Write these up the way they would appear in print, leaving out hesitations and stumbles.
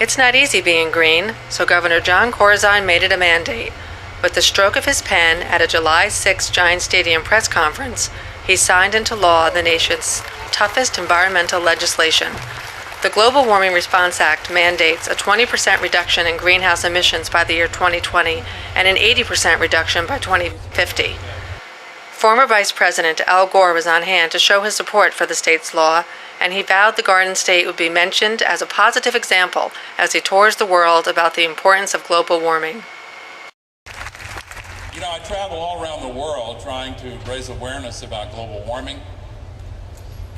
It's not easy being green, so Governor Jon Corzine made it a mandate. With the stroke of his pen at a July 6 Giant Stadium press conference, he signed into law the nation's toughest environmental legislation. The Global Warming Response Act mandates a 20% reduction in greenhouse emissions by the year 2020 and an 80% reduction by 2050. Former Vice President Al Gore was on hand to show his support for the state's law, and he vowed the Garden State would be mentioned as a positive example as he tours the world about the importance of global warming. You know, I travel all around the world trying to raise awareness about global warming.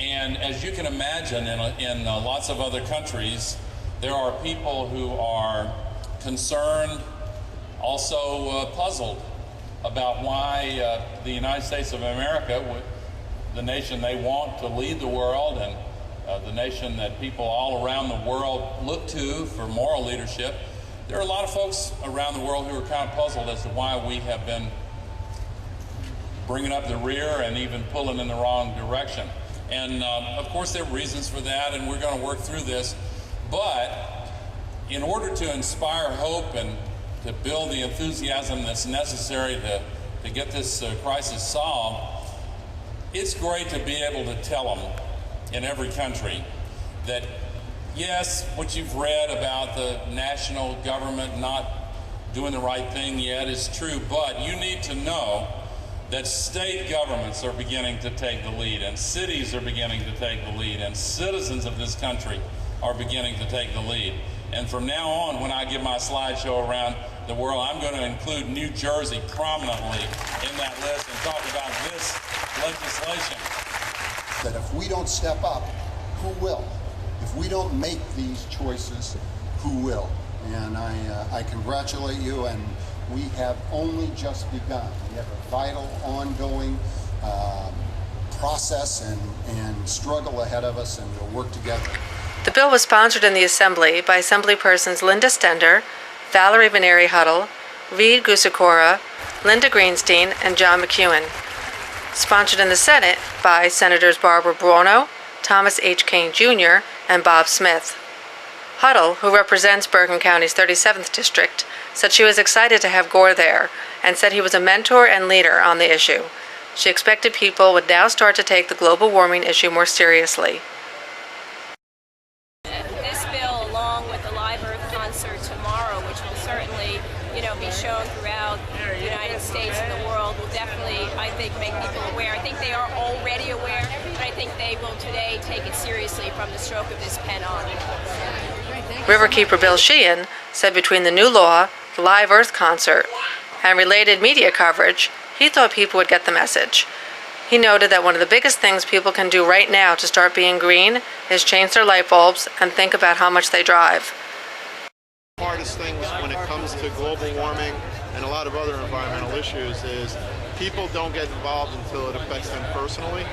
And as you can imagine, in lots of other countries, there are people who are concerned, also puzzled about why the United States of America, the nation they want to lead the world and the nation that people all around the world look to for moral leadership, there are a lot of folks around the world who are kind of puzzled as to why we have been bringing up the rear and even pulling in the wrong direction. And of course there are reasons for that, and we're going to work through this. But in order to inspire hope and to build the enthusiasm that's necessary to get this crisis solved, it's great to be able to tell them in every country that, yes, what you've read about the national government not doing the right thing yet is true, but you need to know that state governments are beginning to take the lead, and cities are beginning to take the lead, and citizens of this country are beginning to take the lead. And from now on, when I give my slideshow around the world, I'm going to include New Jersey prominently in that list and talk about this legislation. That if we don't step up, who will? If we don't make these choices, who will? And I congratulate you, and we have only just begun. We have a vital, ongoing process and struggle ahead of us, and we'll work together. The bill was sponsored in the Assembly by Assemblypersons Linda Stender, Valerie Veneri Huddle, Reed Gusakora, Linda Greenstein, and John McEwen. Sponsored in the Senate by Senators Barbara Buono, Thomas H. Kane Jr., and Bob Smith. Huddle, who represents Bergen County's 37th District, said she was excited to have Gore there and said he was a mentor and leader on the issue. She expected people would now start to take the global warming issue more seriously. This bill, along with the Live Earth concert tomorrow, which will certainly, be shown throughout the United States and the world, will definitely, I think, make people aware. I think they are already aware, but I think they will today take it seriously from the stroke of this pen on. Riverkeeper Bill Sheehan said between the new law, the Live Earth concert, and related media coverage, he thought people would get the message. He noted that one of the biggest things people can do right now to start being green is change their light bulbs and think about how much they drive. The hardest things when it comes to global warming and a lot of other environmental issues is people don't get involved until it affects them personally.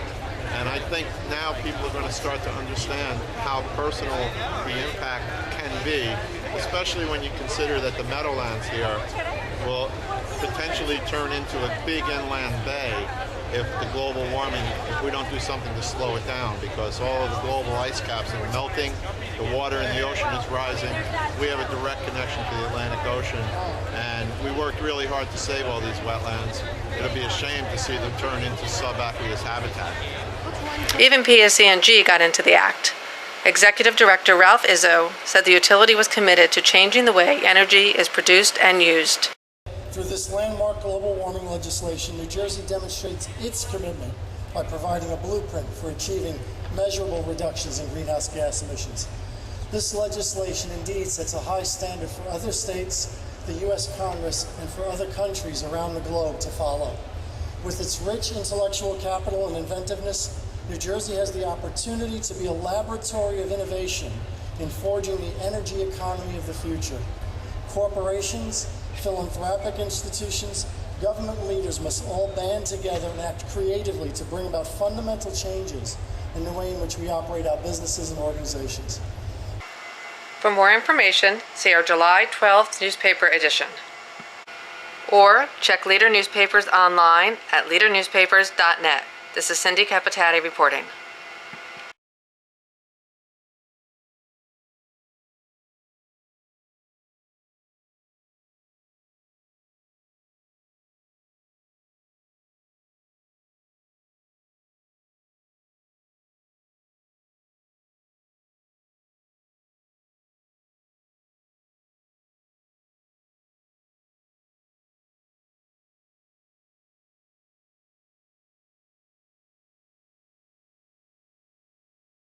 And I think now people are going to start to understand how personal the impact can be, especially when you consider that the meadowlands here will potentially turn into a big inland bay if the global warming, if we don't do something to slow it down, because all of the global ice caps are melting, the water in the ocean is rising, we have a direct connection to the Atlantic Ocean, and we worked really hard to save all these wetlands. It'll be a shame to see them turn into subaqueous habitat. Even PSE&G got into the act. Executive Director Ralph Izzo said the utility was committed to changing the way energy is produced and used. Through this landmark global warming legislation, New Jersey demonstrates its commitment by providing a blueprint for achieving measurable reductions in greenhouse gas emissions. This legislation indeed sets a high standard for other states, the U.S. Congress, and for other countries around the globe to follow. With its rich intellectual capital and inventiveness, New Jersey has the opportunity to be a laboratory of innovation in forging the energy economy of the future. Corporations, philanthropic institutions, government leaders must all band together and act creatively to bring about fundamental changes in the way in which we operate our businesses and organizations. For more information, see our July 12th newspaper edition. Or check Leader Newspapers online at leadernewspapers.net. This is Cindy Capitati reporting.